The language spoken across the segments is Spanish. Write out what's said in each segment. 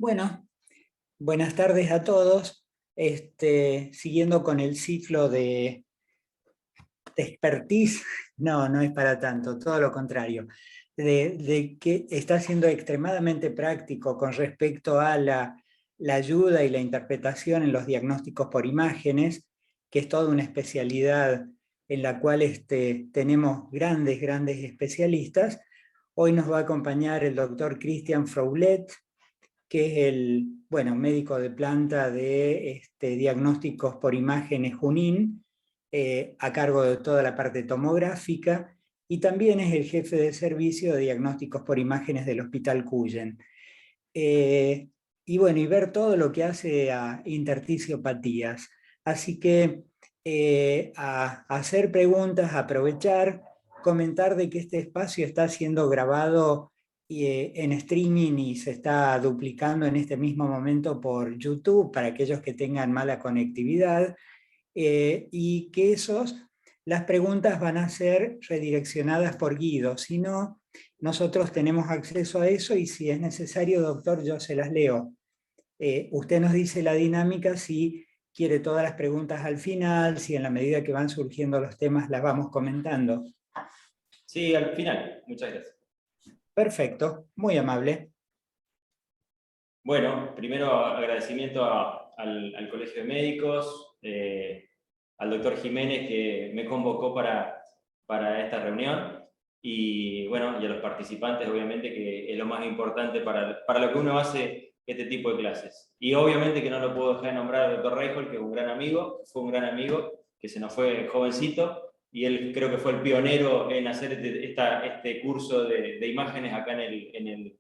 Bueno, buenas tardes a todos. Siguiendo con el ciclo de expertise, no es para tanto, todo lo contrario, de que está siendo extremadamente práctico con respecto a la ayuda y la interpretación en los diagnósticos por imágenes, que es toda una especialidad en la cual tenemos grandes especialistas. Hoy nos va a acompañar el doctor Christian Froulet, que es el médico de planta de diagnósticos por imágenes Junín, a cargo de toda la parte tomográfica, y también es el jefe de servicio de diagnósticos por imágenes del Hospital Cuyen. Y ver todo lo que hace a interticiopatías. Así que a hacer preguntas, a aprovechar, comentar de que este espacio está siendo grabado en streaming y se está duplicando en este mismo momento por YouTube para aquellos que tengan mala conectividad, y que las preguntas van a ser redireccionadas por Guido. Si no, nosotros tenemos acceso a eso y si es necesario, doctor, yo se las leo. Usted nos dice la dinámica, si quiere todas las preguntas al final, si en la medida que van surgiendo los temas las vamos comentando. Sí, al final. Muchas gracias. Perfecto, muy amable. Bueno, primero agradecimiento al Colegio de Médicos, al doctor Jiménez que me convocó para esta reunión, y bueno, y a los participantes, obviamente, que es lo más importante para lo que uno hace este tipo de clases. Y obviamente que no lo puedo dejar de nombrar al doctor Reijol, que es un gran amigo, fue un gran amigo, que se nos fue jovencito, y él creo que fue el pionero en hacer este curso de imágenes acá en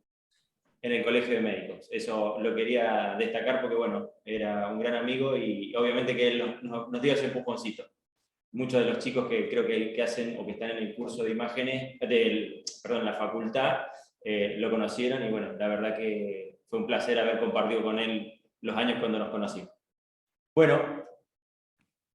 el Colegio de Médicos. Eso lo quería destacar porque, bueno, era un gran amigo y obviamente que él nos dio ese empujoncito. Muchos de los chicos que creo que hacen o que están en el curso de imágenes, perdón, la facultad, lo conocieron, y bueno, la verdad que fue un placer haber compartido con él los años cuando nos conocimos. Bueno,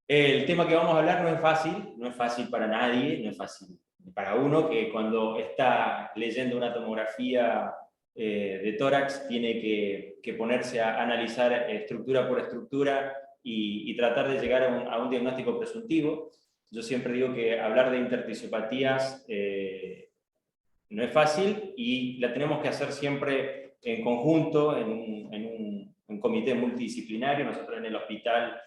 el tema que vamos a hablar no es fácil para nadie, no es fácil para uno que cuando está leyendo una tomografía de tórax tiene que ponerse a analizar estructura por estructura y tratar de llegar a un diagnóstico presuntivo. Yo siempre digo que hablar de interticiopatías no es fácil y la tenemos que hacer siempre en conjunto, en un comité multidisciplinario. Nosotros en el hospital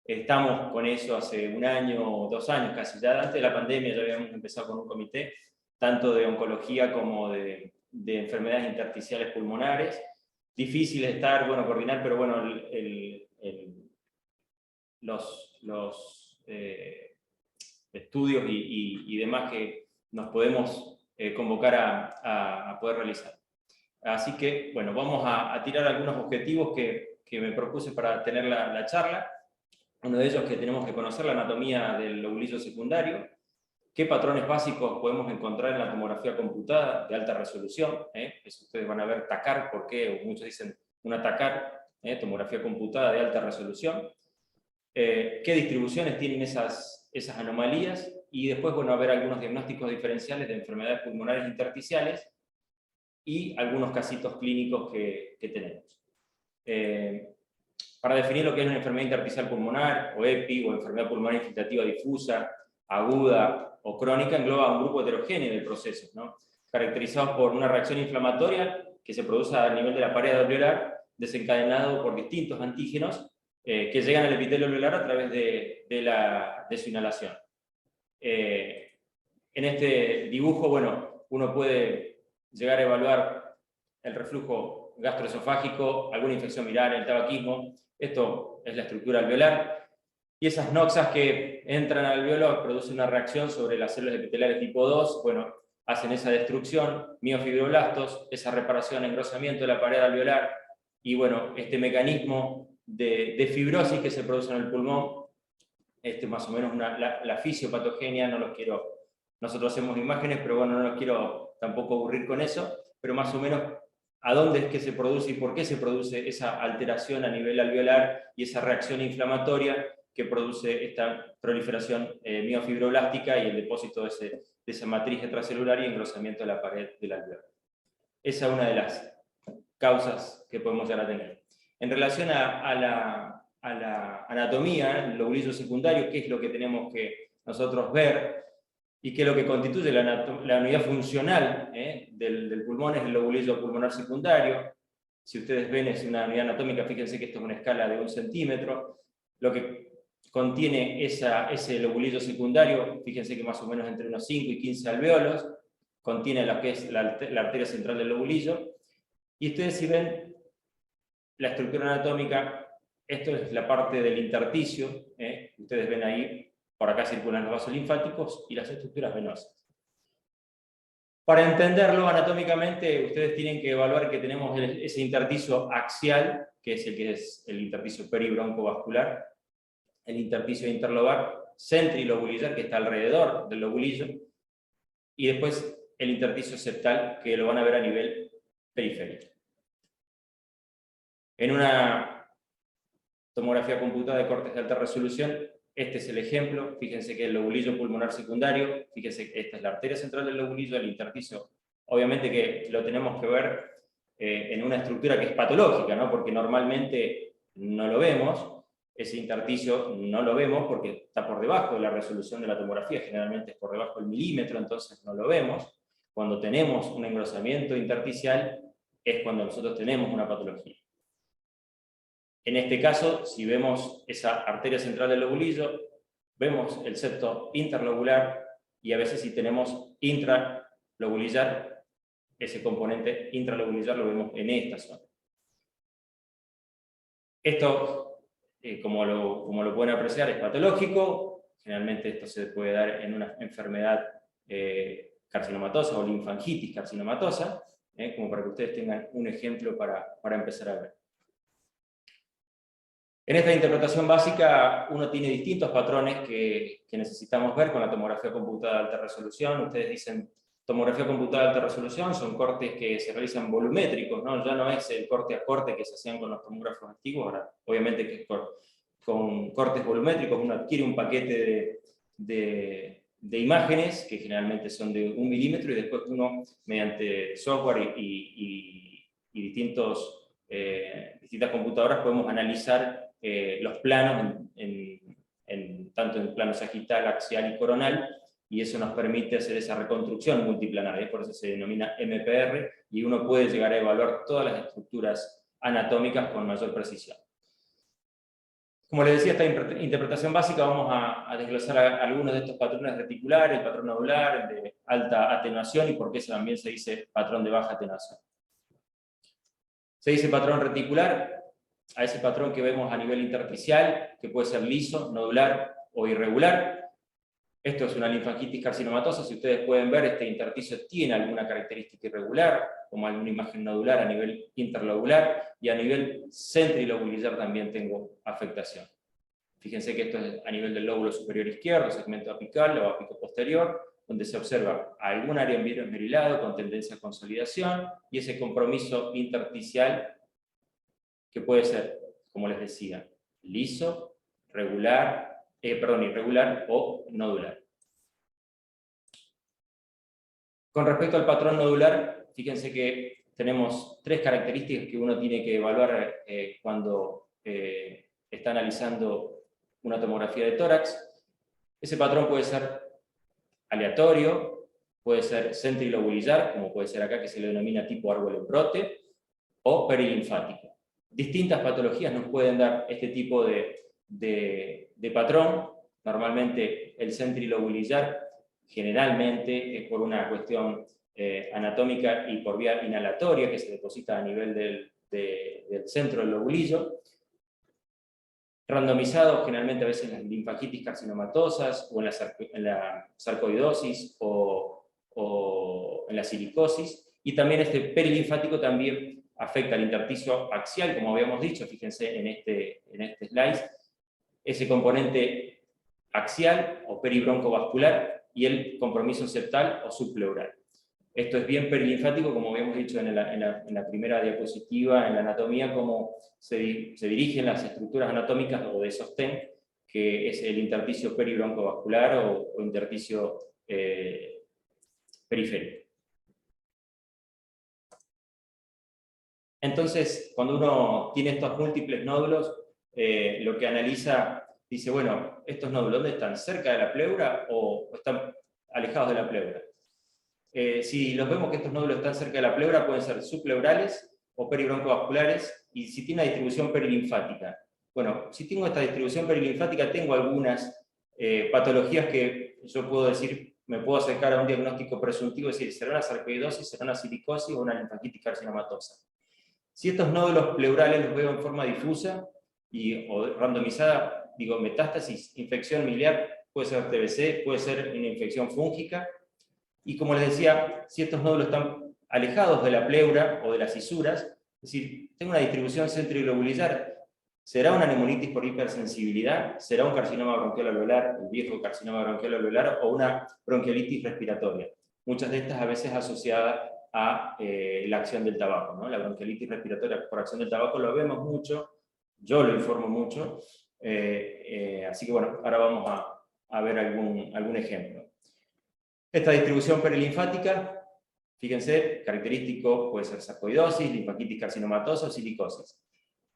estamos con eso hace un año o 2 años casi. Ya antes de la pandemia ya habíamos empezado con un comité, tanto de oncología como de enfermedades intersticiales pulmonares. Difícil estar, coordinar, pero bueno, los estudios y demás que nos podemos convocar a poder realizar. Así que, bueno, vamos a tirar algunos objetivos que me propuse para tener la charla. Uno de ellos, que tenemos que conocer la anatomía del lobulillo secundario, qué patrones básicos podemos encontrar en la tomografía computada de alta resolución. Eso ustedes van a ver TACAR, ¿por qué? Muchos dicen una TACAR, tomografía computada de alta resolución. Qué distribuciones tienen esas anomalías, y después, a ver algunos diagnósticos diferenciales de enfermedades pulmonares intersticiales y algunos casitos clínicos que tenemos. Para definir lo que es una enfermedad intersticial pulmonar, o EPI, o enfermedad pulmonar infiltrativa difusa, aguda o crónica, engloba un grupo heterogéneo de procesos, ¿no? Caracterizados por una reacción inflamatoria que se produce a nivel de la pared alveolar, desencadenado por distintos antígenos que llegan al epitelio alveolar a través de su inhalación. En este dibujo, uno puede llegar a evaluar el reflujo gastroesofágico, alguna infección viral, el tabaquismo. Esto es la estructura alveolar. Y esas noxas que entran al alveolo producen una reacción sobre las células epiteliales tipo 2, hacen esa destrucción, miofibroblastos, esa reparación, engrosamiento de la pared alveolar, y este mecanismo de fibrosis que se produce en el pulmón, más o menos la fisiopatogenia. Nosotros hacemos imágenes, pero no los quiero tampoco aburrir con eso, pero más o menos a dónde es que se produce y por qué se produce esa alteración a nivel alveolar y esa reacción inflamatoria que produce esta proliferación miofibroblástica y el depósito de esa matriz extracelular y engrosamiento de la pared del alveolar. Esa es una de las causas que podemos llegar a tener. En relación a la anatomía, el lobulillo secundario, qué es lo que tenemos que nosotros ver y qué es lo que constituye la unidad funcional del pulmón, es el lobulillo pulmonar secundario. Si ustedes ven, es una unidad anatómica, fíjense que esto es una escala de 1 centímetro. Lo que contiene ese lobulillo secundario, fíjense que más o menos entre unos 5 y 15 alvéolos, contiene lo que es la arteria central del lobulillo. Y ustedes, si ven la estructura anatómica, esto es la parte del intersticio, ustedes ven ahí, por acá circulan los vasos linfáticos y las estructuras venosas. Para entenderlo anatómicamente, ustedes tienen que evaluar que tenemos ese intersticio axial, que es el intersticio peribroncovascular, el intersticio interlobar centrilobulillar, que está alrededor del lobulillo, y después el intersticio septal, que lo van a ver a nivel periférico. En una tomografía computada de cortes de alta resolución, este es el ejemplo. Fíjense que el lobulillo pulmonar secundario, fíjense que esta es la arteria central del lobulillo, el intersticio, obviamente que lo tenemos que ver en una estructura que es patológica, ¿no? Porque normalmente no lo vemos, ese intersticio no lo vemos porque está por debajo de la resolución de la tomografía, generalmente es por debajo del milímetro, entonces no lo vemos. Cuando tenemos un engrosamiento intersticial es cuando nosotros tenemos una patología. En este caso, si vemos esa arteria central del lobulillo, vemos el septo interlobular y a veces si tenemos intralobulillar, ese componente intralobulillar lo vemos en esta zona. Esto, como lo pueden apreciar, es patológico. Generalmente esto se puede dar en una enfermedad carcinomatosa o linfangitis carcinomatosa, como para que ustedes tengan un ejemplo para empezar a ver. En esta interpretación básica uno tiene distintos patrones que necesitamos ver con la tomografía computada de alta resolución. Ustedes dicen tomografía computada de alta resolución, son cortes que se realizan volumétricos, ¿no? Ya no es el corte a corte que se hacían con los tomógrafos antiguos, ahora obviamente que con cortes volumétricos uno adquiere un paquete de imágenes que generalmente son de 1 milímetro y después uno mediante software y distintas computadoras podemos analizar los planos, tanto en plano sagital, axial y coronal, y eso nos permite hacer esa reconstrucción multiplanar, por eso se denomina MPR, y uno puede llegar a evaluar todas las estructuras anatómicas con mayor precisión. Como les decía, esta interpretación básica vamos a desglosar algunos de estos patrones reticulares, el patrón nodular, el de alta atenuación, y por qué también se dice patrón de baja atenuación. Se dice patrón reticular a ese patrón que vemos a nivel intersticial, que puede ser liso, nodular o irregular. Esto es una linfangitis carcinomatosa. Si ustedes pueden ver, este intersticio tiene alguna característica irregular, como alguna imagen nodular a nivel interlobular, y a nivel centrilobulillar también tengo afectación. Fíjense que esto es a nivel del lóbulo superior izquierdo, segmento apical o apico posterior, donde se observa algún área esmerilado con tendencia a consolidación, y ese compromiso intersticial que puede ser, como les decía, liso, irregular o nodular. Con respecto al patrón nodular, fíjense que tenemos 3 características que uno tiene que evaluar cuando está analizando una tomografía de tórax. Ese patrón puede ser aleatorio, puede ser centrilobulillar, como puede ser acá que se le denomina tipo árbol-en-brote, o perilinfático. Distintas patologías nos pueden dar este tipo de patrón. Normalmente el centrilobulillar generalmente es por una cuestión anatómica y por vía inhalatoria que se deposita a nivel del centro del lobulillo. Randomizado generalmente a veces en las linfangitis carcinomatosas o en la sarcoidosis o en la silicosis. Y también este perilinfático también afecta al intersticio axial, como habíamos dicho, fíjense en este slide, ese componente axial o peribroncovascular y el compromiso septal o subpleural. Esto es bien perilinfático, como habíamos dicho en la primera diapositiva, en la anatomía, cómo se dirigen las estructuras anatómicas o de sostén, que es el intersticio peribroncovascular o intersticio periférico. Entonces, cuando uno tiene estos múltiples nódulos, lo que analiza, dice, bueno, ¿estos nódulos dónde están? ¿Cerca de la pleura o están alejados de la pleura? Si los vemos que estos nódulos están cerca de la pleura, pueden ser subpleurales o peribroncovasculares, y si tiene una distribución perilinfática. Bueno, si tengo esta distribución perilinfática, tengo algunas patologías que yo puedo decir, me puedo acercar a un diagnóstico presuntivo, es decir, será una sarcoidosis, será una silicosis o una linfaquitis carcinomatosa. Si estos nódulos pleurales los veo en forma difusa o randomizada, digo, metástasis, infección miliar, puede ser TBC, puede ser una infección fúngica, y como les decía, si estos nódulos están alejados de la pleura o de las cisuras, es decir, tengo una distribución centroglobular, ¿será una neumonitis por hipersensibilidad? ¿Será un carcinoma bronquial alveolar, el viejo carcinoma bronquial alveolar, o una bronquiolitis respiratoria? Muchas de estas a veces asociadas a la acción del tabaco, ¿no? La bronquiolitis respiratoria por acción del tabaco lo vemos mucho, yo lo informo mucho, así que bueno, ahora vamos a ver algún ejemplo. Esta distribución perilinfática, fíjense, característico puede ser sarcoidosis, linfaquitis carcinomatosa o silicosis.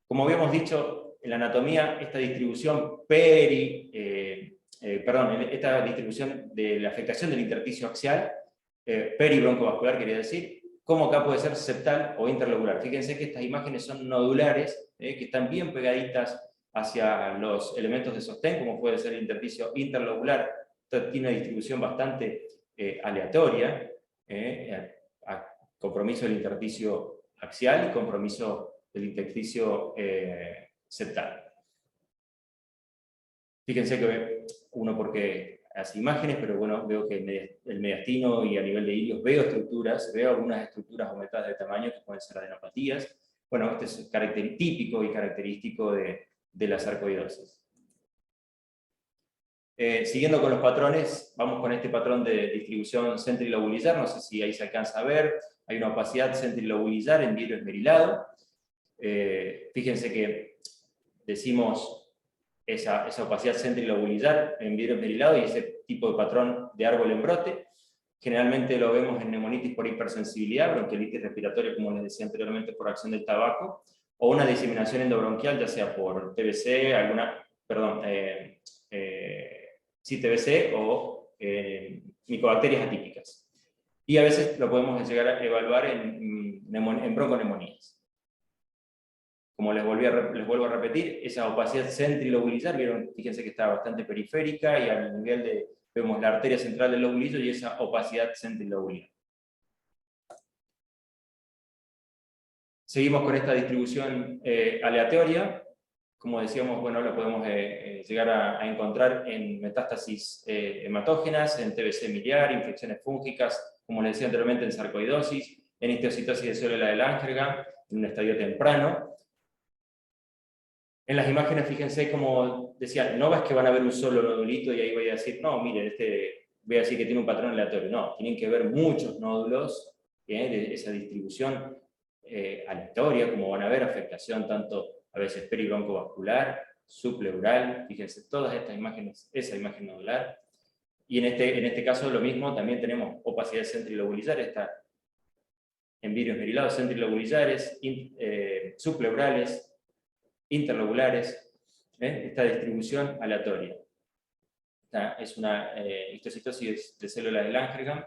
Como habíamos dicho en la anatomía, esta distribución esta distribución de la afectación del intersticio axial, peribroncovascular quería decir, como acá puede ser septal o interlobular. Fíjense que estas imágenes son nodulares, que están bien pegaditas hacia los elementos de sostén, como puede ser el intersticio interlobular. Esto tiene una distribución bastante aleatoria, compromiso del intersticio axial y compromiso del intersticio septal. Fíjense que uno porque hace imágenes, pero bueno, veo que el mediastino y a nivel de ilios veo algunas estructuras aumentadas de tamaño que pueden ser adenopatías. Bueno, este es típico y característico de la sarcoidosis. Siguiendo con los patrones, vamos con este patrón de distribución centrilobulillar, no sé si ahí se alcanza a ver, hay una opacidad centrilobulillar en vidrio esmerilado. Fíjense que decimos esa opacidad centrilobulillar en vidrio esmerilado y ese tipo de patrón de árbol en brote. Generalmente lo vemos en neumonitis por hipersensibilidad, bronquiolitis respiratoria, como les decía anteriormente, por acción del tabaco, o una diseminación endobronquial, ya sea por TBC, TBC o micobacterias atípicas. Y a veces lo podemos llegar a evaluar en bronconeumonías. Como les vuelvo a repetir, esa opacidad centrilobulillar, vieron, fíjense que está bastante periférica y al nivel vemos la arteria central del lobulillo y esa opacidad centrilobulillar. Seguimos con esta distribución aleatoria. Como decíamos, bueno, lo podemos llegar a encontrar en metástasis hematógenas, en TBC miliar, infecciones fúngicas, como les decía anteriormente, en sarcoidosis, en histiocytosis de célula de Langerhans, en un estadio temprano. En las imágenes, fíjense como decía, no es que van a ver un solo nodulito y ahí voy a decir, no, miren, voy a decir que tiene un patrón aleatorio. No, tienen que ver muchos nódulos de esa distribución aleatoria, como van a ver, afectación tanto a veces peribroncovascular, subpleural, fíjense, todas estas imágenes, esa imagen nodular. Y en este caso lo mismo, también tenemos opacidad centrilobulillar, está en vidrios esmerilados centrilobulillares, subpleurales, interlobulares, esta distribución aleatoria. Es una histocitosis de células de Langerhans,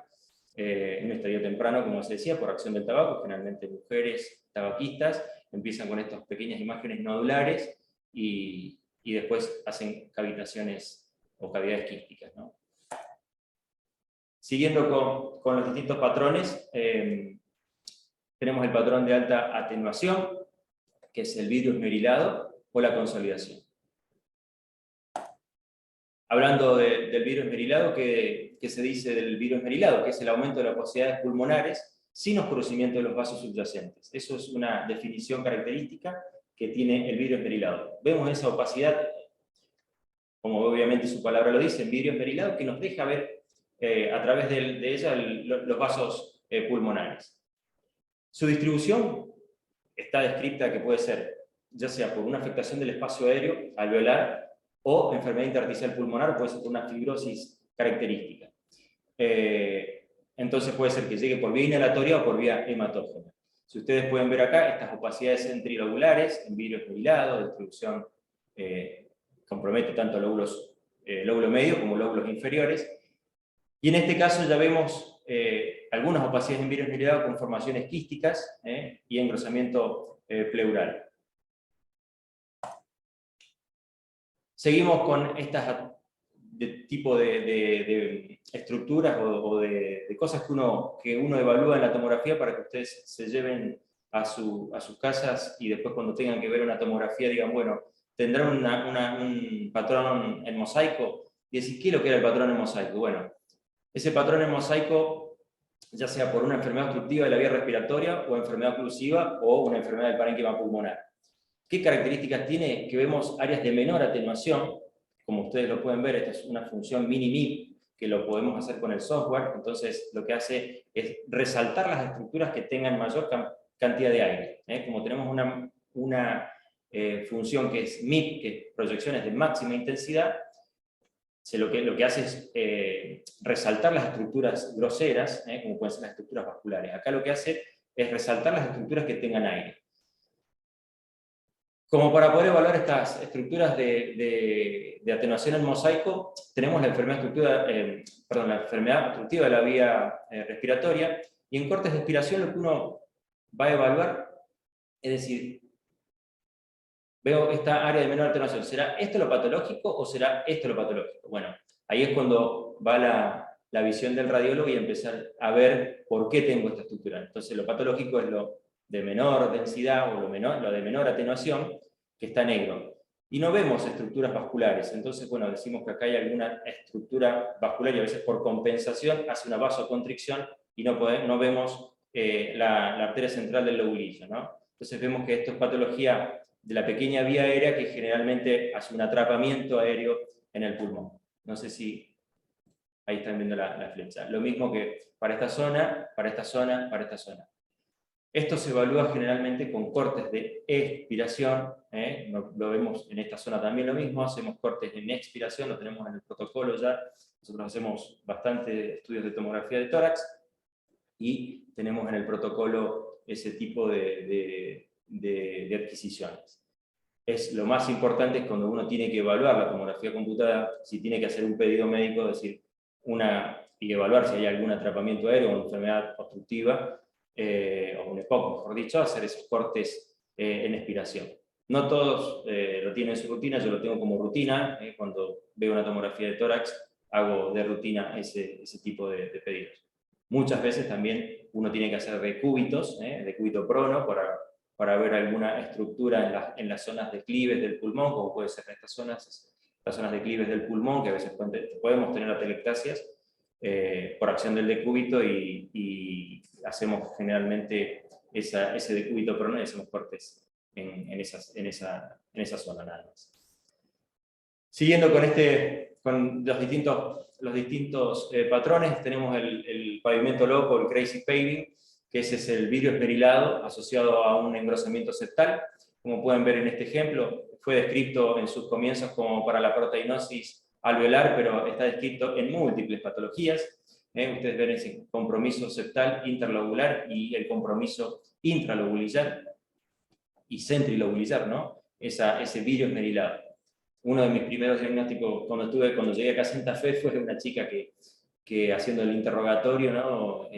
en un estadio temprano, como se decía, por acción del tabaco, generalmente mujeres tabaquistas, empiezan con estas pequeñas imágenes nodulares y después hacen cavitaciones o cavidades quísticas, ¿no? Siguiendo con los distintos patrones, tenemos el patrón de alta atenuación, que es el vidrio esmerilado o la consolidación. Hablando del vidrio esmerilado, ¿qué se dice del vidrio esmerilado? Que es el aumento de las posibilidades pulmonares sin oscurecimiento de los vasos subyacentes. Eso es una definición característica que tiene el vidrio esmerilado. Vemos esa opacidad, como obviamente su palabra lo dice, en vidrio esmerilado, que nos deja ver a través de ella los vasos pulmonares. Su distribución está descrita que puede ser ya sea por una afectación del espacio aéreo alveolar o enfermedad intersticial pulmonar, puede ser por una fibrosis característica. Entonces puede ser que llegue por vía inhalatoria o por vía hematógena. Si ustedes pueden ver acá, estas opacidades entrilobulares en vidrio esmerilado, de distribución compromete tanto lóbulo medio como lóbulos inferiores. Y en este caso ya vemos algunas opacidades en vidrio esmerilado con formaciones quísticas y engrosamiento pleural. Seguimos con estas tipo de estructuras o de cosas que uno evalúa en la tomografía para que ustedes se lleven a sus casas y después cuando tengan que ver una tomografía digan, bueno, ¿tendrá un patrón en mosaico? Y decir, ¿qué es lo que era el patrón en mosaico? Bueno, ese patrón en mosaico, ya sea por una enfermedad obstructiva de la vía respiratoria o enfermedad oclusiva o una enfermedad del parénquima pulmonar. ¿Qué características tiene? Que vemos áreas de menor atenuación, como ustedes lo pueden ver, esta es una función mini-MIP, que lo podemos hacer con el software, entonces lo que hace es resaltar las estructuras que tengan mayor cantidad de aire. Como tenemos una función que es MIP, que es proyecciones de máxima intensidad, lo que hace es resaltar las estructuras groseras, como pueden ser las estructuras vasculares. Acá lo que hace es resaltar las estructuras que tengan aire. Como para poder evaluar estas estructuras de atenuación en mosaico, tenemos la enfermedad obstructiva de la vía respiratoria, y en cortes de expiración lo que uno va a evaluar, es decir, veo esta área de menor atenuación, ¿será esto lo patológico o será esto lo patológico? Bueno, ahí es cuando va la visión del radiólogo y empezar a ver por qué tengo esta estructura. Entonces lo patológico es lo de menor densidad o lo de menor atenuación, que está negro. Y no vemos estructuras vasculares, entonces, bueno, decimos que acá hay alguna estructura vascular y a veces por compensación hace una vasoconstricción y no vemos la arteria central del lobulillo, ¿no? Entonces vemos que esto es patología de la pequeña vía aérea que generalmente hace un atrapamiento aéreo en el pulmón. No sé si ahí están viendo la flecha. Lo mismo que para esta zona, para esta zona, para esta zona. Esto se evalúa generalmente con cortes de expiración, lo vemos en esta zona también lo mismo, hacemos cortes en expiración, lo tenemos en el protocolo ya, nosotros hacemos bastante estudios de tomografía de tórax, y tenemos en el protocolo ese tipo de adquisiciones. Lo más importante es cuando uno tiene que evaluar la tomografía computada, si tiene que hacer un pedido médico, es decir, y evaluar si hay algún atrapamiento aéreo o una enfermedad obstructiva, o un EPOC, mejor dicho, hacer esos cortes en expiración. No todos lo tienen en su rutina, yo lo tengo como rutina, cuando veo una tomografía de tórax, hago de rutina ese tipo de pedidos. Muchas veces también uno tiene que hacer decúbitos, decúbito prono, para ver alguna estructura en las zonas declives del pulmón, como puede ser en estas zonas, las zonas declives del pulmón, que a veces podemos tener atelectasias por acción del decúbito, y hacemos generalmente ese decúbito prono y hacemos cortes en esa zona nada más. Siguiendo con los distintos patrones, tenemos el pavimento loco, el crazy paving, que ese es el vidrio esmerilado asociado a un engrosamiento septal. Como pueden ver en este ejemplo, fue descrito en sus comienzos como para la proteinosis alveolar, pero está descrito en múltiples patologías. Ustedes ven ese compromiso septal interlobular y el compromiso intralobular y centrilobular, ¿no? Ese vidrio esmerilado. Uno de mis primeros diagnósticos cuando llegué acá a Santa Fe fue una chica que haciendo el interrogatorio, ¿no?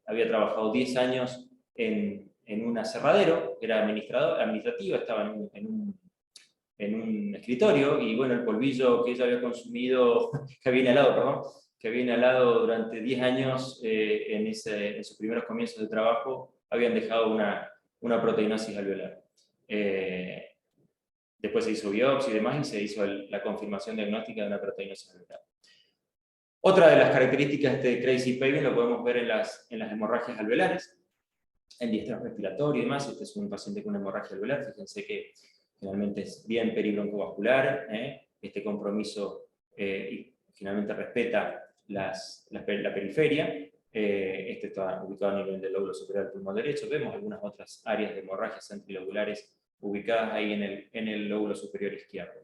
Había trabajado 10 años en un aserradero, era administrativa, estaba en un escritorio, y bueno, el polvillo que ella había consumido, que había inhalado durante 10 años en sus primeros comienzos de trabajo, habían dejado una proteinosis alveolar. Después se hizo biopsia y demás, y se hizo la confirmación diagnóstica de una proteinosis alveolar. Otra de las características de crazy paving lo podemos ver en las hemorragias alveolares, en distrés respiratorio y demás. Este es un paciente con una hemorragia alveolar, fíjense que generalmente es bien peribroncovascular, este compromiso finalmente respeta la periferia, este está ubicado a nivel del lóbulo superior del pulmón derecho. Vemos algunas otras áreas de hemorragias centrilobulares ubicadas ahí en el lóbulo superior izquierdo.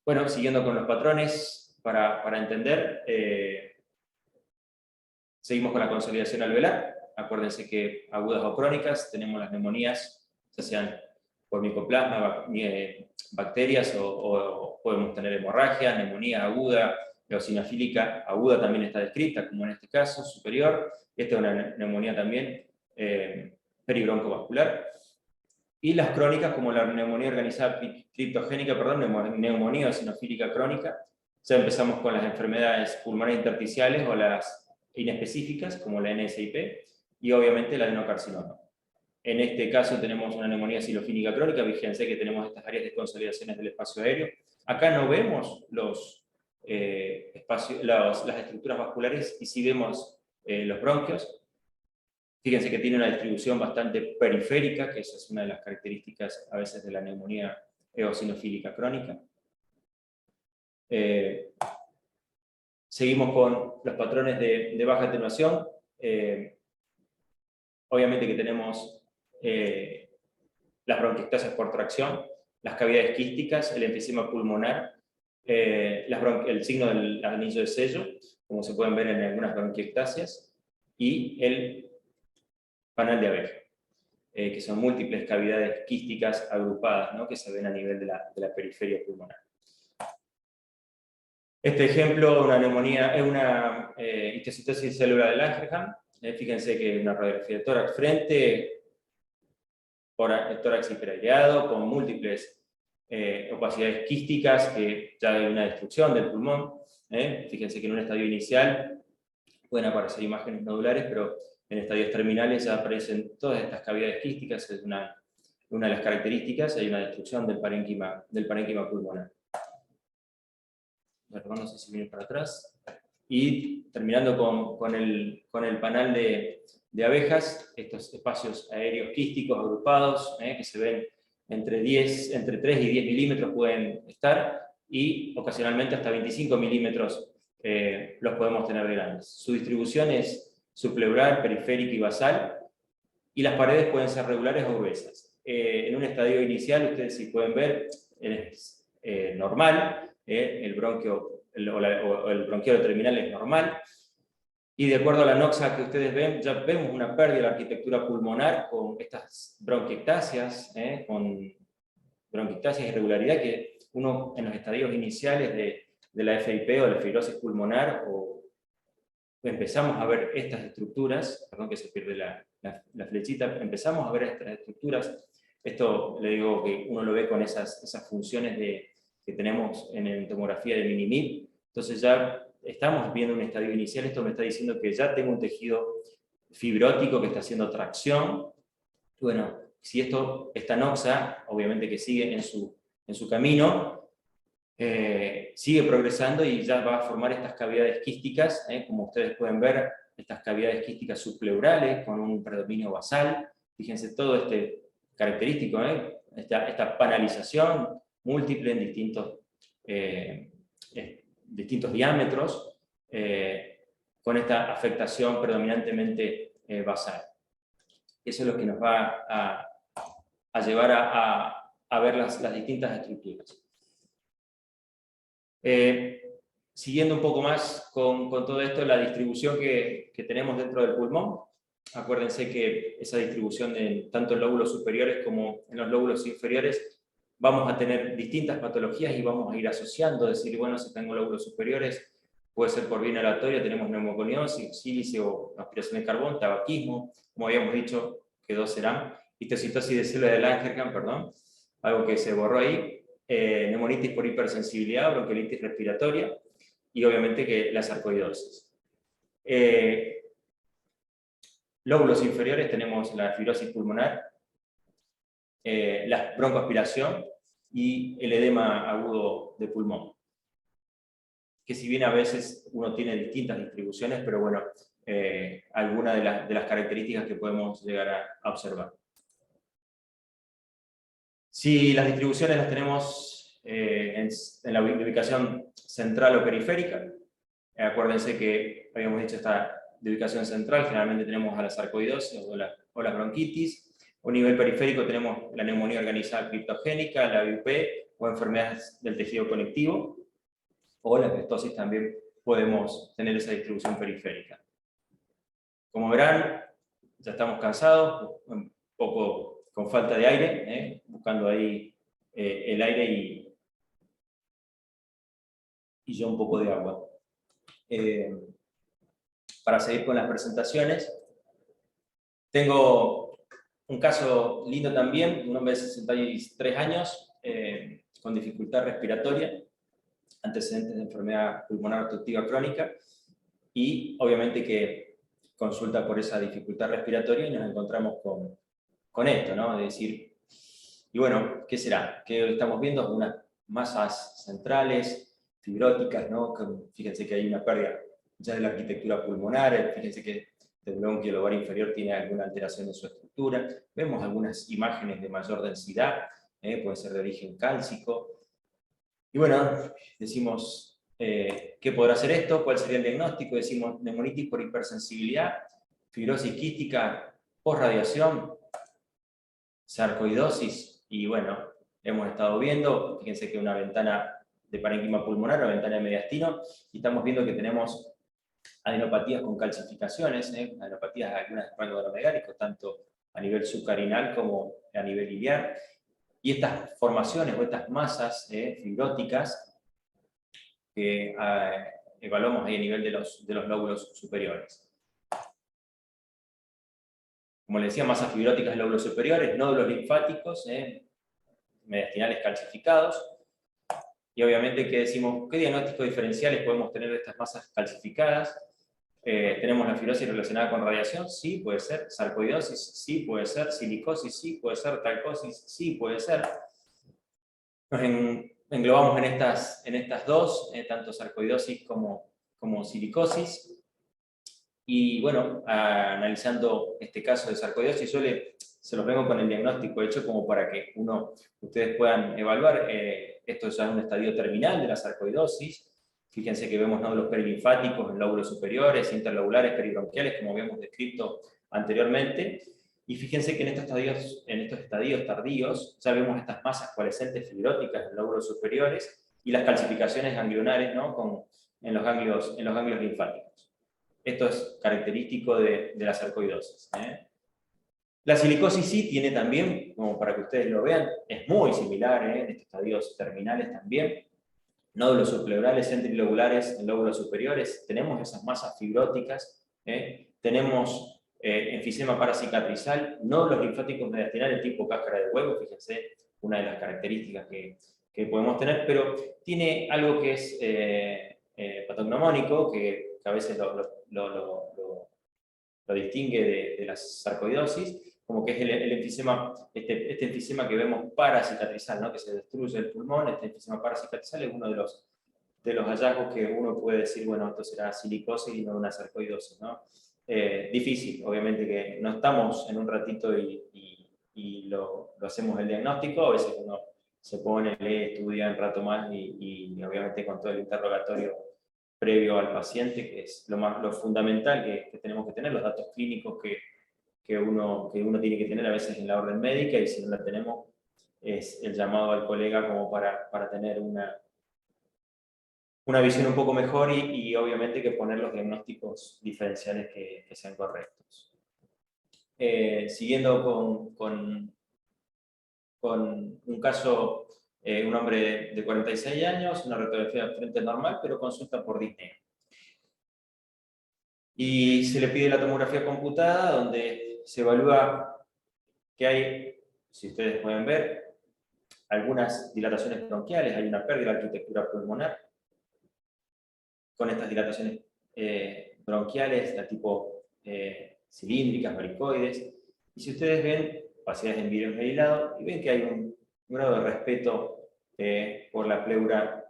Bueno, siguiendo con los patrones, para entender, Seguimos con la consolidación alveolar. Acuérdense que agudas o crónicas tenemos las neumonías, ya sean por micoplasma, bacterias o podemos tener hemorragia, neumonía aguda, eosinofílica aguda también está descrita, como en este caso, superior. Esta es una neumonía también peribroncovascular. Y las crónicas, como la neumonía organizada criptogénica, neumonía eosinofílica crónica. Ya empezamos con las enfermedades pulmonares intersticiales o las inespecíficas, como la NSIP, y obviamente el adenocarcinoma. En este caso tenemos una neumonía silofínica crónica, fíjense que tenemos estas áreas de consolidaciones del espacio aéreo. Acá no vemos las estructuras vasculares y sí vemos los bronquios. Fíjense que tiene una distribución bastante periférica, que esa es una de las características a veces de la neumonía eosinofílica crónica. Seguimos con los patrones de baja atenuación. Obviamente que tenemos las bronquiectasias por tracción, las cavidades quísticas, el enfisema pulmonar, el signo del anillo de sello, como se pueden ver en algunas bronquiectasias, y el panal de abeja, que son múltiples cavidades quísticas agrupadas, ¿no?, que se ven a nivel de la periferia pulmonar. Este ejemplo, una neumonía, es una histocitosis celular de Langerhans. Fíjense que una radiografía de tórax frente, tórax hiperaireado, con múltiples opacidades quísticas, que ya hay una destrucción del pulmón. Fíjense que en un estadio inicial pueden aparecer imágenes nodulares, pero en estadios terminales ya aparecen todas estas cavidades quísticas, es una de las características, hay una destrucción del parénquima pulmonar. No sé si viene para atrás. Y terminando con el panal de abejas, estos espacios aéreos quísticos agrupados, que se ven entre 3 y 10 milímetros pueden estar, y ocasionalmente hasta 25 milímetros los podemos tener de grandes. Su distribución es subpleural, periférica y basal, y las paredes pueden ser regulares o gruesas. En un estadio inicial, ustedes si pueden ver, es normal, el bronquio o el bronquiolo terminal es normal, y de acuerdo a la noxa que ustedes ven, ya vemos una pérdida de la arquitectura pulmonar con estas bronquiectasias, con bronquiectasias y irregularidad que uno en los estadios iniciales de la FIP o la fibrosis pulmonar, empezamos a ver estas estructuras, perdón que se pierde la flechita, empezamos a ver estas estructuras. Esto le digo que uno lo ve con esas funciones que tenemos en tomografía de Minimip. Entonces ya estamos viendo un estadio inicial, esto me está diciendo que ya tengo un tejido fibrótico que está haciendo tracción. Bueno, si esta noxa, obviamente que sigue en su camino, sigue progresando y ya va a formar estas cavidades quísticas, como ustedes pueden ver, estas cavidades quísticas subpleurales con un predominio basal. Fíjense todo este característico, esta panalización múltiple en distintos diámetros, con esta afectación predominantemente basal. Eso es lo que nos va a llevar a ver las distintas estructuras. Siguiendo un poco más con todo esto, la distribución que tenemos dentro del pulmón. Acuérdense que esa distribución tanto en lóbulos superiores como en los lóbulos inferiores vamos a tener distintas patologías y vamos a ir asociando, decir, bueno, si tengo lóbulos superiores, puede ser por vía inhalatoria, tenemos neumoconiosis, sílice o aspiración de carbón, tabaquismo, como habíamos dicho, que dos serán, histocitosis de células de Langerhans, perdón, algo que se borró ahí, neumonitis por hipersensibilidad, bronquiolitis respiratoria, y obviamente que la sarcoidosis. Lóbulos inferiores tenemos la fibrosis pulmonar, la broncoaspiración y el edema agudo de pulmón. Que si bien a veces uno tiene distintas distribuciones, pero bueno, algunas de las características que podemos llegar a observar. Si las distribuciones las tenemos en la ubicación central o periférica, acuérdense que habíamos dicho esta de ubicación central, generalmente tenemos a la sarcoidosis o la bronquitis. A nivel periférico tenemos la neumonía organizada criptogénica, la VIP o enfermedades del tejido conectivo, o la pestosis también podemos tener esa distribución periférica. Como verán, ya estamos cansados, un poco con falta de aire, buscando ahí el aire y yo un poco de agua. Para seguir con las presentaciones, tengo un caso lindo también, un hombre de 63 años, con dificultad respiratoria, antecedentes de enfermedad pulmonar obstructiva crónica, y obviamente que consulta por esa dificultad respiratoria y nos encontramos con esto, ¿no? De decir, y bueno, ¿qué será? ¿Qué estamos viendo? Unas masas centrales, fibróticas, ¿no? Fíjense que hay una pérdida ya de la arquitectura pulmonar, fíjense que el bronquio lobar inferior tiene alguna alteración en su estructura, vemos algunas imágenes de mayor densidad, puede ser de origen cálcico, y bueno, decimos, ¿qué podrá ser esto? ¿Cuál sería el diagnóstico? Decimos neumonitis por hipersensibilidad, fibrosis quística, posradiación, sarcoidosis, y bueno, hemos estado viendo, fíjense que una ventana de parénquima pulmonar, una ventana de mediastino, y estamos viendo que tenemos adenopatías con calcificaciones, adenopatías algunas de rango glomerular, tanto a nivel subcarinal como a nivel iliar, y estas formaciones o estas masas fibróticas que evaluamos ahí a nivel de los lóbulos superiores. Como les decía, masas fibróticas en lóbulos superiores, nódulos linfáticos, mediastinales calcificados, y obviamente que decimos, ¿qué diagnósticos diferenciales podemos tener de estas masas calcificadas? ¿Tenemos la fibrosis relacionada con radiación? Sí, puede ser. ¿Sarcoidosis? Sí, puede ser. ¿Silicosis? Sí, puede ser. ¿Talcosis? Sí, puede ser. Nos englobamos en estas dos, tanto sarcoidosis como silicosis. Y bueno, analizando este caso de sarcoidosis, se los vengo con el diagnóstico hecho como para que ustedes puedan evaluar. Esto ya es un estadio terminal de la sarcoidosis. Fíjense que vemos nódulos perilinfáticos en lóbulos superiores, interlobulares, peribronquiales, como habíamos descrito anteriormente. Y fíjense que en estos estadios tardíos ya vemos estas masas coalescentes fibróticas en lóbulos superiores y las calcificaciones ganglionares, ¿no? en los ganglios linfáticos. Esto es característico de la sarcoidosis. La silicosis sí tiene también, como para que ustedes lo vean, es muy similar en estos estadios terminales también. Nódulos subpleurales centrilobulares en lóbulos superiores, tenemos esas masas fibróticas, tenemos enfisema paracicatrizal, nódulos linfáticos mediastinales tipo cáscara de huevo, fíjense, una de las características que podemos tener, pero tiene algo que es patognomónico, que a veces lo distingue de la sarcoidosis, como que es el enfisema, este enfisema que vemos paracicatrizal, ¿no? Que se destruye el pulmón. Este enfisema paracicatrizal es uno de los hallazgos que uno puede decir, bueno, esto será silicosis y no una sarcoidosis, ¿no? Difícil, obviamente que no estamos en un ratito y lo hacemos el diagnóstico, a veces uno se pone, lee, estudia un rato más y obviamente con todo el interrogatorio previo al paciente, que es lo fundamental que tenemos que tener, los datos clínicos que uno tiene que tener a veces en la orden médica, y si no la tenemos, es el llamado al colega como para tener una visión un poco mejor y obviamente que poner los diagnósticos diferenciales que sean correctos. Siguiendo con un caso, un hombre de 46 años, una radiografía de frente normal, pero consulta por disnea. Y se le pide la tomografía computada, donde se evalúa que hay, si ustedes pueden ver, algunas dilataciones bronquiales, hay una pérdida de arquitectura pulmonar. Con estas dilataciones bronquiales, de tipo cilíndricas, varicoides. Y si ustedes ven, opacidades en vidrio aislado, y ven que hay un grado de respeto por la pleura,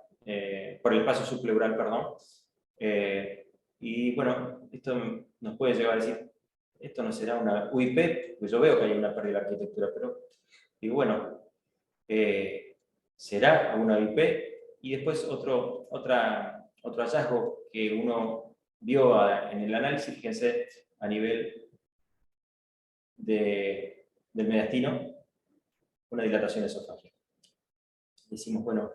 por el espacio subpleural, perdón. Y bueno, esto nos puede llevar a decir, esto no será una UIP, pues yo veo que hay una pérdida de arquitectura, pero digo, bueno, será una UIP. Y después otro hallazgo que uno vio en el análisis, fíjense, a nivel del mediastino, una dilatación esofágica. Decimos, bueno,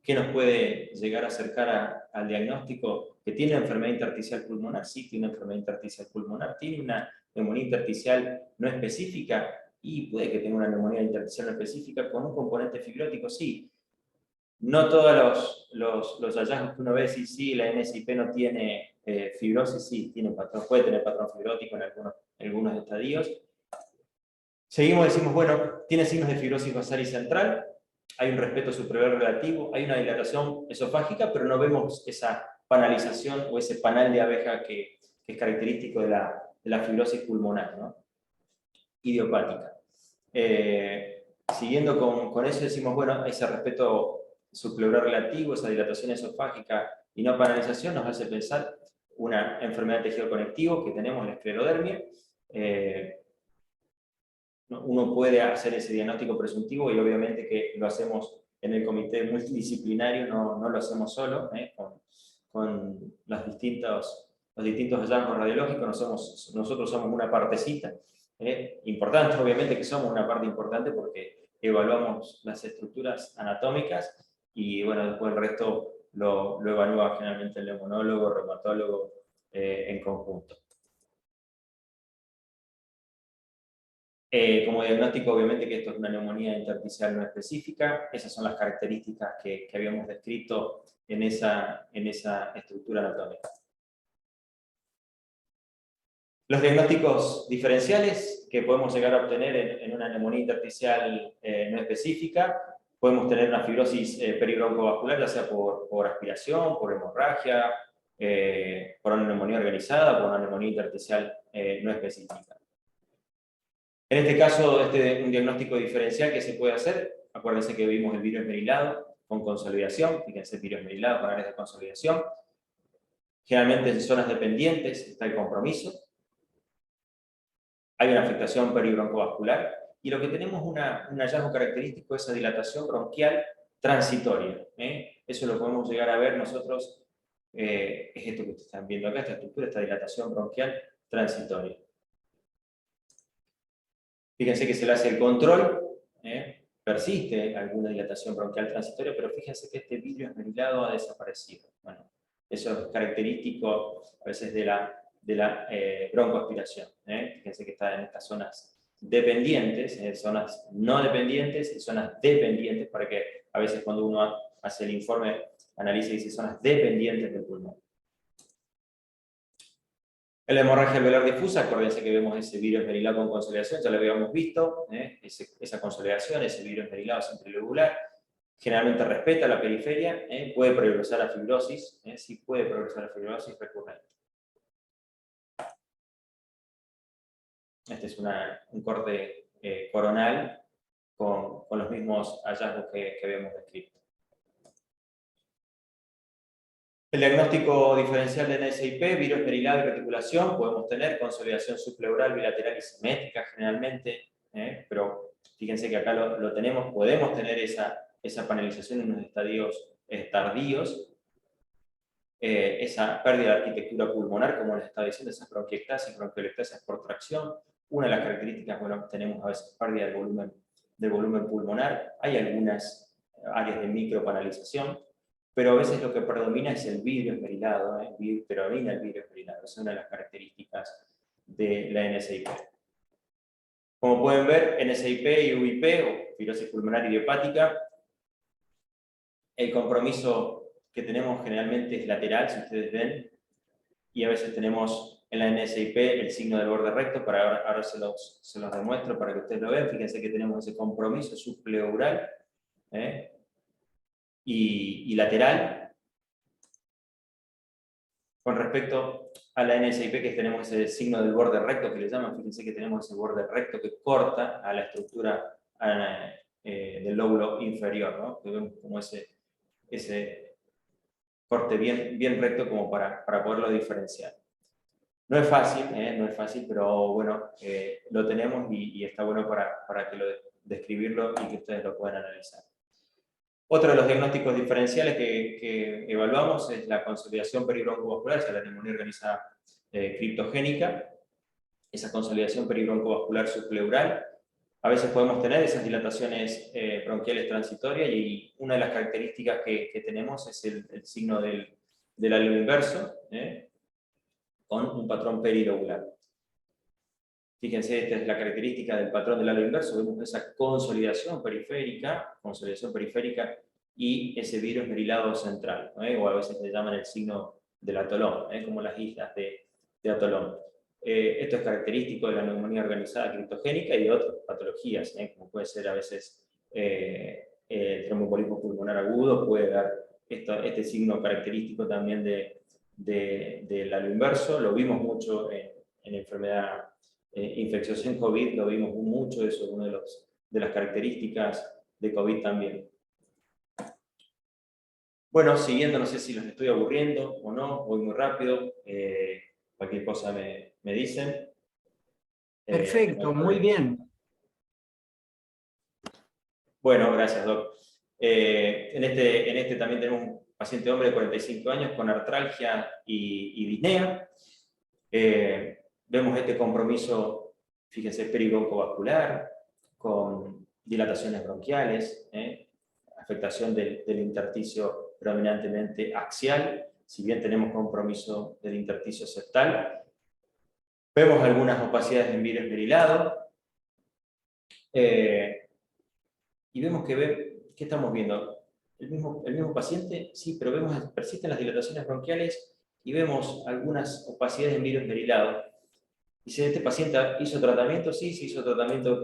¿Qué nos puede llegar a acercar al diagnóstico? ¿Que tiene una enfermedad intersticial pulmonar? Sí, tiene una enfermedad intersticial pulmonar. ¿Tiene una neumonía intersticial no específica? Y puede que tenga una neumonía intersticial no específica con un componente fibrótico, sí. No todos los hallazgos que uno ve, sí, la NSIP no tiene fibrosis, sí, tiene patrón, puede tener patrón fibrótico en algunos estadios. Seguimos, decimos, bueno, tiene signos de fibrosis basal y central, hay un respeto superior relativo, hay una dilatación esofágica, pero no vemos esa panalización o ese panal de abeja que es característico de la fibrosis pulmonar, ¿no? Idiopática. Siguiendo con eso, decimos, bueno, ese respeto subpleural relativo, esa dilatación esofágica y no panalización nos hace pensar una enfermedad de tejido conectivo que tenemos, la esclerodermia. Uno puede hacer ese diagnóstico presuntivo y obviamente que lo hacemos en el comité multidisciplinario, no lo hacemos solo, con los distintos hallazgos radiológicos, nosotros somos una partecita, importante, obviamente que somos una parte importante porque evaluamos las estructuras anatómicas y bueno, después el resto lo evalúa generalmente el neumonólogo, el reumatólogo en conjunto. Como diagnóstico, obviamente que esto es una neumonía intersticial no específica. Esas son las características que habíamos descrito en esa estructura anatómica. Los diagnósticos diferenciales que podemos llegar a obtener en una neumonía intersticial no específica, podemos tener una fibrosis peribroncovascular, ya sea por aspiración, por hemorragia, por una neumonía organizada, por una neumonía intersticial no específica. En este caso, un diagnóstico diferencial que se puede hacer, acuérdense que vimos el virus esmerilado con consolidación, fíjense, virus esmerilado con áreas de consolidación. Generalmente en zonas dependientes está el compromiso. Hay una afectación peribroncovascular y lo que tenemos un hallazgo característico es esa dilatación bronquial transitoria. Eso lo podemos llegar a ver nosotros, es esto que ustedes están viendo acá, esta estructura, esta dilatación bronquial transitoria. Fíjense que se le hace el control, persiste alguna dilatación bronquial transitoria, pero fíjense que este vidrio esmerilado ha desaparecido. Bueno, eso es característico a veces de la broncoaspiración. Fíjense que está en estas zonas dependientes, zonas no dependientes y zonas dependientes, para que a veces cuando uno hace el informe analiza y dice zonas dependientes del pulmón. En la hemorragia alveolar difusa, acuérdense que vemos ese virus esmerilado con consolidación, ya lo habíamos visto, esa consolidación, ese virus esmerilado centrilobular, generalmente respeta la periferia, puede progresar a fibrosis, sí puede progresar a fibrosis recurrente. Este es un corte coronal con los mismos hallazgos que habíamos descrito. El diagnóstico diferencial de NSIP, virus esmerilado y reticulación, podemos tener consolidación subpleural bilateral y simétrica generalmente, pero fíjense que acá lo tenemos, podemos tener esa panelización en unos estadios tardíos, esa pérdida de arquitectura pulmonar, como les estaba diciendo, esas bronquiectasias, bronquiolectasias por tracción. Una de las características, bueno, tenemos a veces pérdida del volumen pulmonar, hay algunas áreas de micropanalización, pero a veces lo que predomina es el vidrio esmerilado, predomina el vidrio esmerilado, es una de las características de la NSIP. Como pueden ver, NSIP y UIP, o fibrosis pulmonar idiopática, el compromiso que tenemos generalmente es lateral, si ustedes ven, y a veces tenemos en la NSIP el signo del borde recto, ahora se los demuestro para que ustedes lo vean. Fíjense que tenemos ese compromiso subpleural y lateral. Con respecto a la NSIP, que tenemos ese signo del borde recto que le llaman, fíjense que tenemos ese borde recto que corta a la estructura del lóbulo inferior, ¿no? Que vemos como ese corte bien recto como para poderlo diferenciar. No es fácil, pero bueno, lo tenemos y está bueno para que describirlo y que ustedes lo puedan analizar. Otro de los diagnósticos diferenciales que evaluamos es la consolidación peribroncovascular, o sea, la neumonía organizada criptogénica, esa consolidación peribroncovascular subpleural, a veces podemos tener esas dilataciones bronquiales transitorias y una de las características que tenemos es el signo del halo inverso, con un patrón perilobular. Fíjense, esta es la característica del patrón del halo inverso, vemos esa consolidación periférica y ese virus merilado central, o a veces le llaman el signo del atolón, como las islas de atolón. Esto es característico de la neumonía organizada criptogénica y de otras patologías, como puede ser a veces el tromboembolismo pulmonar agudo, puede dar este signo característico también del halo inverso. Lo vimos mucho en enfermedad infecciosa en COVID, lo vimos mucho, eso es una de las características de COVID también. Bueno, siguiendo, no sé si los estoy aburriendo o no, voy muy rápido, cualquier cosa me dicen. Perfecto, muy bien. Bueno, gracias, Doc. En este también tenemos un paciente hombre de 45 años con artralgia y disnea. Vemos este compromiso, fíjense, peribroncovascular, con dilataciones bronquiales, afectación del intersticio predominantemente axial, si bien tenemos compromiso del intersticio septal. Vemos algunas opacidades en virus merilado. Y vemos ¿qué estamos viendo? El mismo paciente, sí, pero persisten las dilataciones bronquiales y vemos algunas opacidades en virus merilado. Dice, ¿este paciente hizo tratamiento? Sí, se hizo tratamiento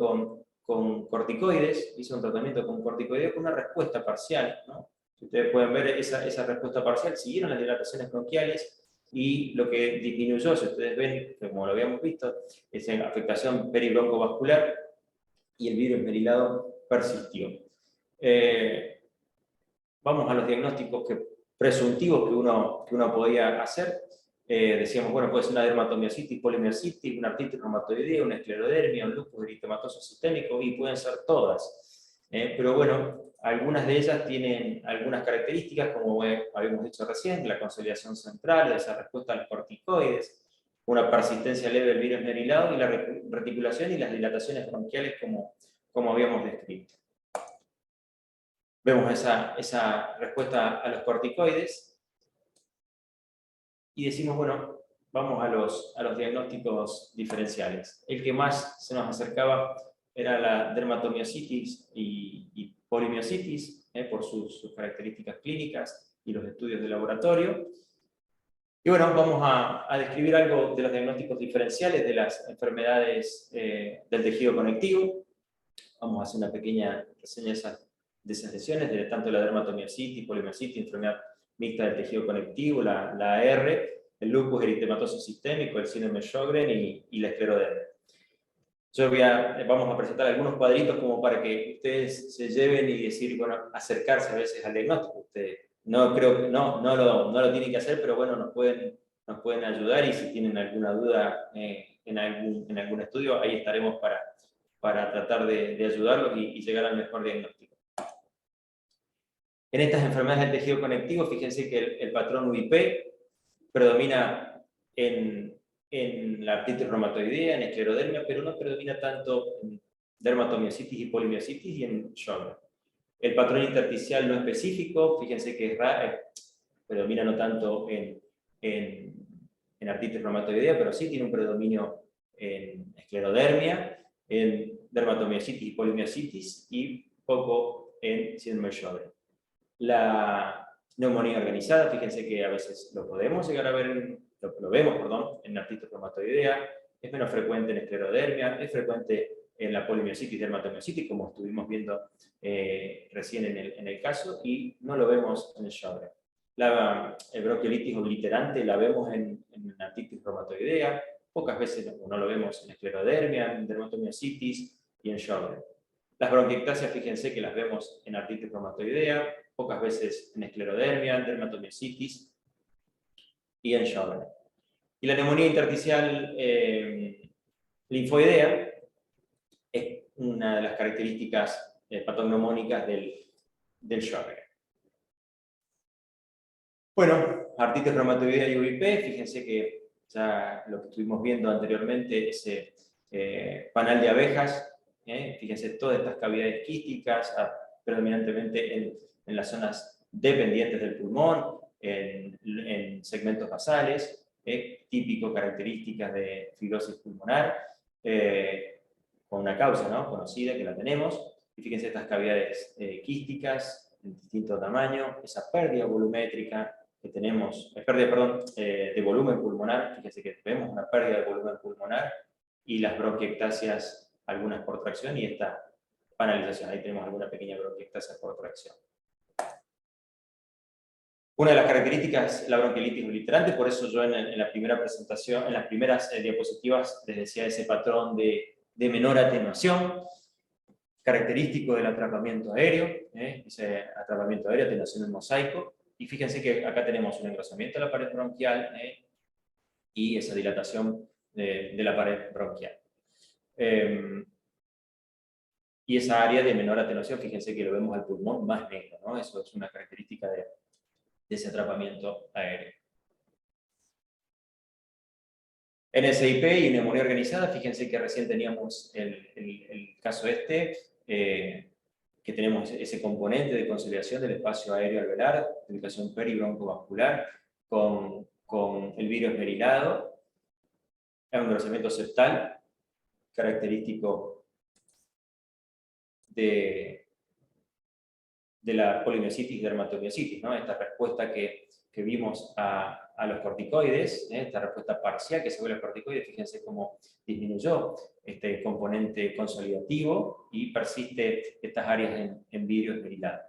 con corticoides, hizo un tratamiento con corticoides con una respuesta parcial, ¿no? Ustedes pueden ver esa respuesta parcial, siguieron las dilataciones bronquiales y lo que disminuyó, si ustedes ven, como lo habíamos visto, es en afectación peribroncovascular y el virus merilado persistió. Vamos a los diagnósticos presuntivos que uno podía hacer. Decíamos, bueno, puede ser una dermatomiositis, polimiositis, una artritis reumatoidea, una esclerodermia, un lupus eritematoso sistémico, y pueden ser todas. Pero bueno, algunas de ellas tienen algunas características, como habíamos dicho recién, la consolidación central, esa respuesta a los corticoides, una persistencia leve del virus merilado y la reticulación y las dilataciones bronquiales como habíamos descrito. Vemos esa respuesta a los corticoides y decimos, bueno, vamos a los diagnósticos diferenciales. El que más se nos acercaba era la dermatomiositis y polimiositis, por sus características clínicas y los estudios de laboratorio. Y bueno, vamos a describir algo de los diagnósticos diferenciales de las enfermedades del tejido conectivo. Vamos a hacer una pequeña reseña de esas lesiones, de tanto la dermatomiositis, polimiositis, enfermedad mixta del tejido conectivo, la AR, el lupus eritematoso sistémico, el síndrome de Sjögren y la esclerodermia. Vamos a presentar algunos cuadritos como para que ustedes se lleven y decir, bueno, acercarse a veces al diagnóstico. Ustedes no lo tienen que hacer, pero bueno, nos pueden ayudar y si tienen alguna duda en algún estudio, ahí estaremos para tratar de ayudarlos y llegar al mejor diagnóstico. En estas enfermedades del tejido conectivo, fíjense que el patrón UIP predomina en la artritis reumatoidea, en esclerodermia, pero no predomina tanto en dermatomiositis y polimiositis y en Sjögren. El patrón intersticial no específico, fíjense que predomina no tanto en artritis reumatoidea, pero sí tiene un predominio en esclerodermia, en dermatomiositis y polimiositis y poco en síndrome de Sjögren. La neumonía organizada, fíjense que a veces lo podemos llegar a ver, lo vemos, en artritis reumatoidea, es menos frecuente en esclerodermia, es frecuente en la polimiositis y dermatomiositis, como estuvimos viendo recién en el caso, y no lo vemos en el Sjögren. El bronquiolitis obliterante la vemos en artritis reumatoidea, pocas veces no lo vemos en esclerodermia, en dermatomiositis y en Sjögren. Las bronquiectasias, fíjense que las vemos en artritis reumatoidea, pocas veces en esclerodermia, dermatomiositis y en Sjögren. Y la neumonía intersticial linfoidea es una de las características patognomónicas del Sjögren. Bueno, artritis reumatoidea y UIP, fíjense que ya lo que estuvimos viendo anteriormente, ese panal de abejas Fíjense, todas estas cavidades quísticas, predominantemente en las zonas dependientes del pulmón, en segmentos basales, típico características de fibrosis pulmonar, con una causa, ¿no?, conocida, que la tenemos. Y fíjense estas cavidades quísticas en distinto tamaño, esa pérdida volumétrica que tenemos, de volumen pulmonar. Fíjense que vemos una pérdida de volumen pulmonar, y las bronquiectasias, algunas por tracción, y esta panalización. Ahí tenemos alguna pequeña bronquiectasia por tracción. Una de las características es la bronquiolitis obliterante, por eso yo en la primera presentación, en las primeras diapositivas, les decía ese patrón de menor atenuación, característico del atrapamiento aéreo, ese atrapamiento aéreo, atenuación en mosaico. Y fíjense que acá tenemos un engrosamiento de la pared bronquial, y esa dilatación de la pared bronquial. Y esa área de menor atenuación, fíjense que lo vemos al pulmón más negro, ¿no? Eso es una característica de ese atrapamiento aéreo. NSIP y neumonía organizada, fíjense que recién teníamos el caso que tenemos ese componente de consolidación del espacio aéreo alveolar, ubicación peribroncovascular, con el virus esmerilado, es un engrosamiento septal, característico de la polimiositis y dermatomiositis, ¿no? Esta respuesta que vimos a los corticoides, esta respuesta parcial que se ve a los corticoides, fíjense cómo disminuyó este componente consolidativo y persiste estas áreas en vidrio esmerilado.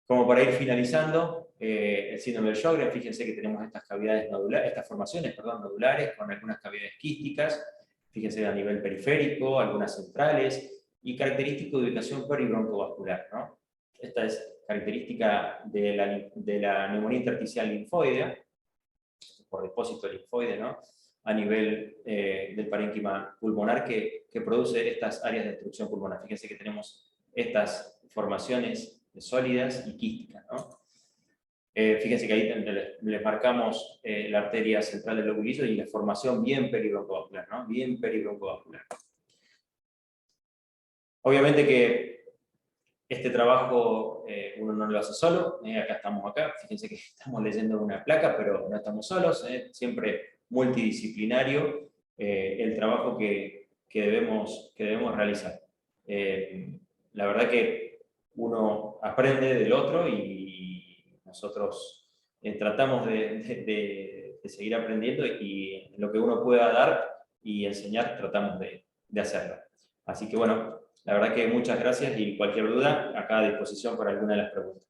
Como para ir finalizando, el síndrome de Sjögren, fíjense que tenemos estas cavidades nodulares, estas formaciones, nodulares, con algunas cavidades quísticas, fíjense a nivel periférico, algunas centrales, y característico de ubicación peribroncovascular, ¿no? Esta es característica de la neumonía intersticial linfoidea, por depósito linfoide, ¿no?, a nivel del parénquima pulmonar, que produce estas áreas de destrucción pulmonar. Fíjense que tenemos estas formaciones sólidas y quísticas, ¿no? Fíjense que ahí les marcamos la arteria central del lobulillo y la formación bien peribroncovascular, ¿no? Bien peribroncovascular. Obviamente que este trabajo uno no lo hace solo, acá estamos fíjense que estamos leyendo una placa, pero no estamos solos, siempre multidisciplinario el trabajo que debemos realizar. La verdad que uno aprende del otro, y nosotros tratamos de seguir aprendiendo, y lo que uno pueda dar y enseñar tratamos de hacerlo. Así que bueno, la verdad que muchas gracias, y cualquier duda acá a disposición para alguna de las preguntas.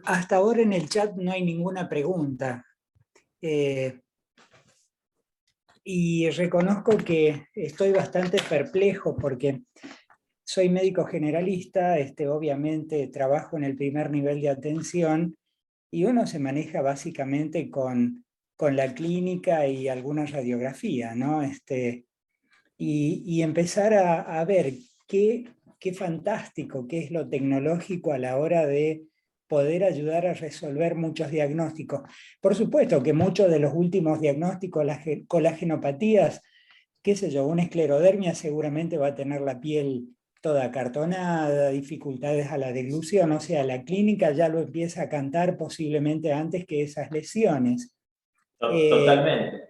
Hasta ahora en el chat no hay ninguna pregunta. Y reconozco que estoy bastante perplejo porque soy médico generalista, obviamente trabajo en el primer nivel de atención, y uno se maneja básicamente con la clínica y alguna radiografía, ¿no? Y empezar a ver qué fantástico, qué es lo tecnológico a la hora de poder ayudar a resolver muchos diagnósticos. Por supuesto que muchos de los últimos diagnósticos, las colagenopatías, qué sé yo, una esclerodermia seguramente va a tener la piel toda acartonada, dificultades a la deglución, o sea, la clínica ya lo empieza a cantar posiblemente antes que esas lesiones. Totalmente.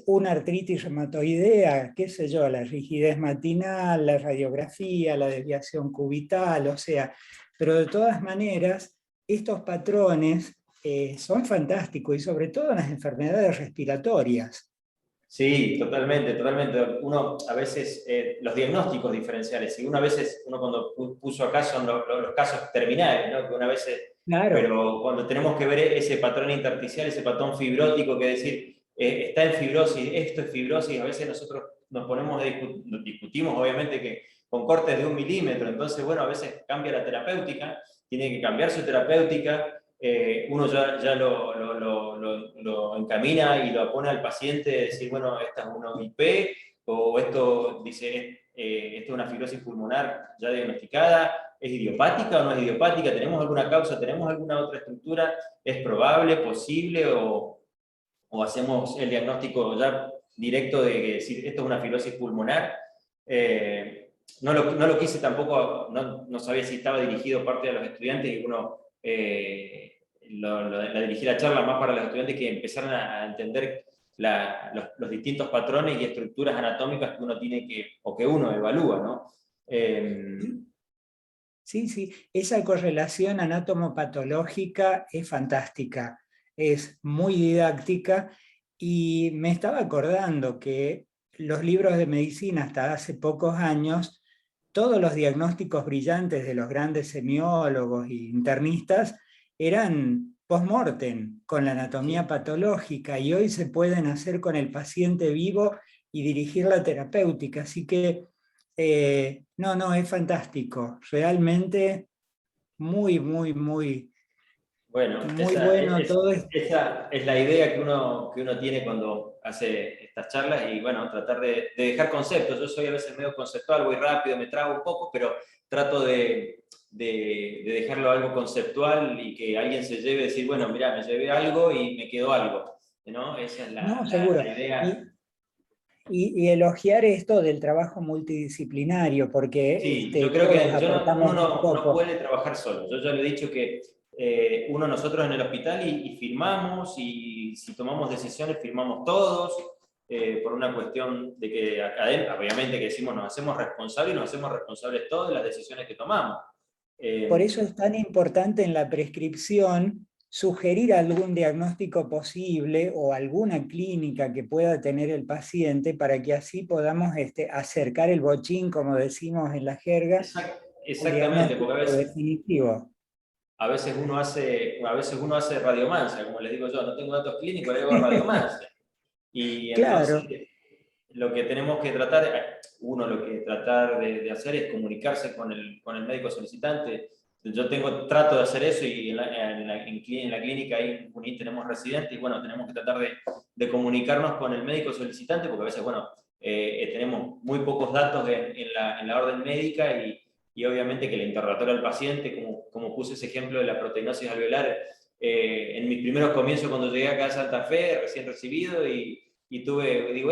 Una artritis reumatoidea, qué sé yo, la rigidez matinal, la radiografía, la desviación cubital, o sea, pero de todas maneras, estos patrones son fantásticos, y sobre todo en las enfermedades respiratorias. Sí, totalmente, totalmente. Uno a veces, los diagnósticos diferenciales, y uno a veces, cuando puso acá son los casos terminales, ¿no? Que una vez, Claro. Pero cuando tenemos que ver ese patrón intersticial, ese patrón fibrótico, que decir, está en fibrosis, esto es fibrosis, a veces nosotros nos ponemos, discutimos obviamente que con cortes de 1 milímetro, entonces bueno, a veces cambia la terapéutica, tiene que cambiar su terapéutica, uno ya lo encamina y lo pone al paciente, decir, bueno, esta es una IP, o esto dice, esto es una fibrosis pulmonar ya diagnosticada, ¿Es idiopática o no es idiopática? ¿Tenemos alguna causa? ¿Tenemos alguna otra estructura? ¿Es probable, posible o hacemos el diagnóstico ya directo de que si esto es una fibrosis pulmonar? No lo quise tampoco, no sabía si estaba dirigido parte de los estudiantes y uno la dirigí la charla más para los estudiantes que empezaran a entender los distintos patrones y estructuras anatómicas que uno tiene o que uno evalúa, ¿no? Sí, sí, esa correlación anatomopatológica es fantástica, es muy didáctica y me estaba acordando que los libros de medicina hasta hace pocos años, todos los diagnósticos brillantes de los grandes semiólogos e internistas eran post-mortem, con la anatomía patológica, y hoy se pueden hacer con el paciente vivo y dirigir la terapéutica, así que no, es fantástico, realmente muy Bueno, bueno todo esto. esa es la idea que uno tiene cuando hace estas charlas y bueno, tratar de dejar conceptos. Yo soy a veces medio conceptual, voy rápido, me trago un poco, pero trato de dejarlo algo conceptual y que alguien se lleve a decir, bueno, mira, me llevé algo y me quedó algo, ¿no? Esa es No, seguro. la idea. Y elogiar esto del trabajo multidisciplinario, porque Sí, yo creo todos que uno aportamos un no poco. puede trabajar solo. Yo ya le he dicho que nosotros en el hospital y firmamos, y si tomamos decisiones firmamos todos, por una cuestión de que obviamente que decimos nos hacemos responsables y nos hacemos responsables todos de las decisiones que tomamos. Por eso es tan importante en la prescripción sugerir algún diagnóstico posible o alguna clínica que pueda tener el paciente para que así podamos acercar el bochín, como decimos en la jerga, al Exactamente, porque diagnóstico definitivo. a veces uno hace radiomancia, como les digo yo, no tengo datos clínicos, le hago radiomancia. Y entonces Claro, lo que tenemos que tratar, lo que tratar de hacer es comunicarse con el médico solicitante. Yo trato de hacer eso y en la clínica ahí en Junín tenemos residentes y bueno, tenemos que tratar de comunicarnos con el médico solicitante porque a veces, bueno, tenemos muy pocos datos en la orden médica y obviamente que el interrogatorio al paciente, como puse ese ejemplo de la proteinosis alveolar, en mis primeros comienzos cuando llegué acá a Santa Fe, recién recibido, y digo,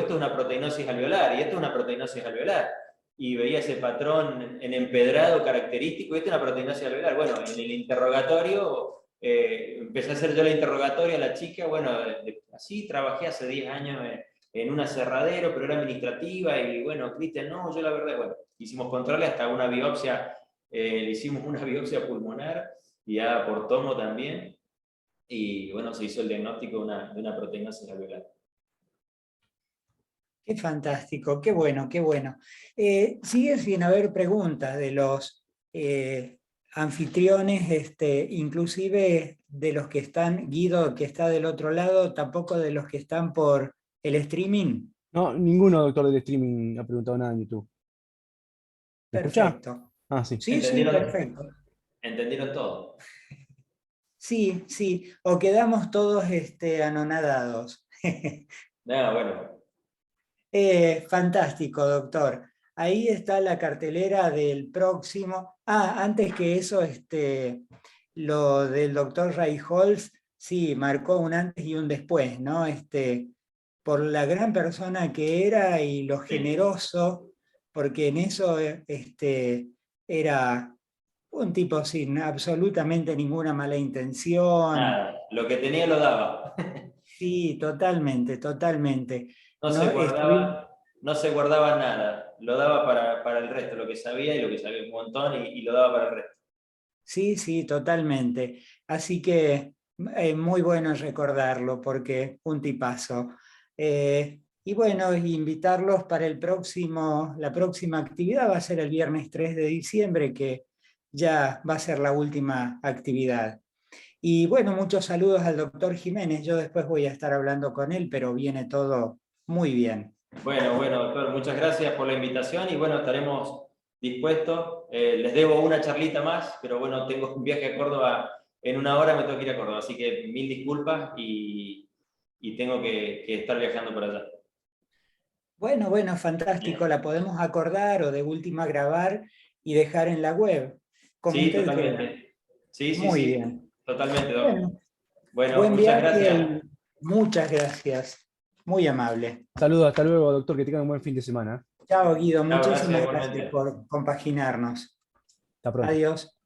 esto es una proteinosis alveolar, y esto es una proteinosis alveolar. Y veía ese patrón en empedrado característico, y esto es una proteinosis alveolar. Bueno, en el interrogatorio, empecé a hacer yo el interrogatorio a la chica, bueno, así trabajé hace 10 años en un aserradero, pero era administrativa, y bueno, Cristian, no, yo la verdad, bueno, hicimos controles hasta una biopsia, le hicimos una biopsia pulmonar, y ya por tomo también, y bueno, se hizo el diagnóstico de una proteinosis alveolar. qué fantástico, qué bueno, qué bueno. Sigue sin haber preguntas de los anfitriones, inclusive de los que están, Guido, que está del otro lado, tampoco de los que están por el streaming. No, ninguno doctor del streaming ha preguntado nada en YouTube. ¿Me escucha? Perfecto. Ah, sí. Sí, perfecto. ¿Entendieron todo? Sí, o quedamos todos anonadados. No, bueno, Fantástico, doctor. Ahí está la cartelera del próximo. Antes que eso, lo del doctor Ray Holz, sí, marcó un antes y un después, ¿no? Por la gran persona que era y lo sí. generoso, porque en eso era un tipo sin absolutamente ninguna mala intención. Nada, lo que tenía lo daba. Sí, totalmente. No se No, guardaba, no se guardaba nada. Lo daba para el resto, lo que sabía y lo que sabía un montón y lo daba para el resto. sí, totalmente. Así que muy bueno recordarlo porque un tipazo. Y bueno, invitarlos para la próxima actividad va a ser el viernes 3 de diciembre, que ya va a ser la última actividad. Y bueno, muchos saludos al doctor Jiménez. Yo después voy a estar hablando con él, pero viene todo muy bien. Bueno, doctor, muchas gracias por la invitación y bueno, estaremos dispuestos. Les debo una charlita más, pero bueno, tengo un viaje a Córdoba en una hora, me tengo que ir a Córdoba, así que mil disculpas y tengo que estar viajando por allá. Bueno, fantástico. La podemos acordar o de última grabar y dejar en la web. Como Sí, usted quiera. totalmente. Sí, sí, Muy sí. bien. Totalmente, Doc. Bueno, Bueno, buen muchas viaje gracias. y muchas gracias. Muy amable. Saludos, hasta luego, doctor, que tengan un buen fin de semana. Chao, Guido. Chao, gracias Muchísimas gracias igualmente. por compaginarnos. Hasta pronto. Adiós.